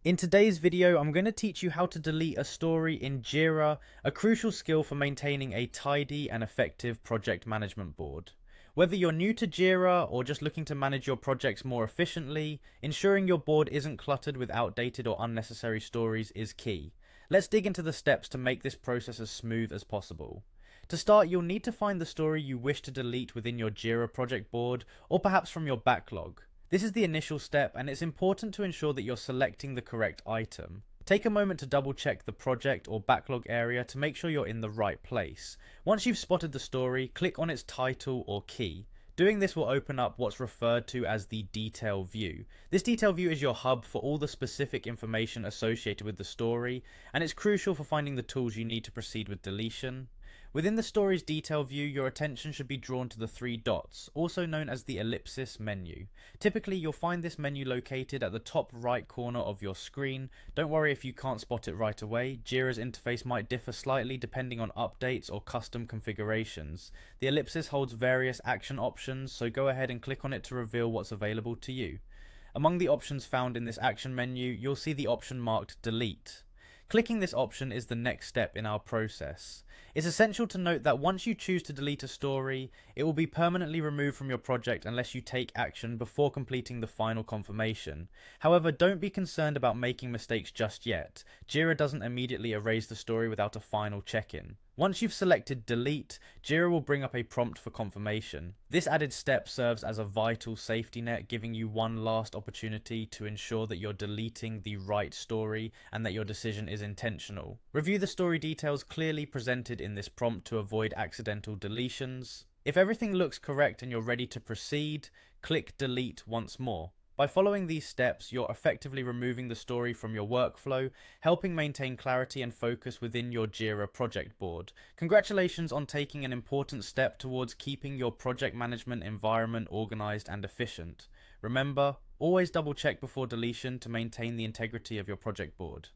In today's video, I'm going to teach you how to delete a story in Jira, a crucial skill for maintaining a tidy and effective project management board. Whether you're new to Jira or just looking to manage your projects more efficiently, ensuring your board isn't cluttered with outdated or unnecessary stories is key. Let's dig into the steps to make this process as smooth as possible. To start, you'll need to find the story you wish to delete within your Jira project board, or perhaps from your backlog. This is the initial step, and it's important to ensure that you're selecting the correct item. Take a moment to double check the project or backlog area to make sure you're in the right place. Once you've spotted the story, click on its title or key. Doing this will open up what's referred to as the detail view. This detail view is your hub for all the specific information associated with the story, and it's crucial for finding the tools you need to proceed with deletion. Within the story's detail view, your attention should be drawn to the three dots, also known as the ellipsis menu. Typically, you'll find this menu located at the top right corner of your screen. Don't worry if you can't spot it right away. Jira's interface might differ slightly depending on updates or custom configurations. The ellipsis holds various action options, so go ahead and click on it to reveal what's available to you. Among the options found in this action menu, you'll see the option marked Delete. Clicking this option is the next step in our process. It's essential to note that once you choose to delete a story, it will be permanently removed from your project unless you take action before completing the final confirmation. However, don't be concerned about making mistakes just yet. Jira doesn't immediately erase the story without a final check-in. Once you've selected Delete, Jira will bring up a prompt for confirmation. This added step serves as a vital safety net, giving you one last opportunity to ensure that you're deleting the right story and that your decision is intentional. Review the story details clearly presented in this prompt to avoid accidental deletions. If everything looks correct and you're ready to proceed, click Delete once more. By following these steps, you're effectively removing the story from your workflow, helping maintain clarity and focus within your Jira project board. Congratulations on taking an important step towards keeping your project management environment organized and efficient. Remember, always double check before deletion to maintain the integrity of your project board.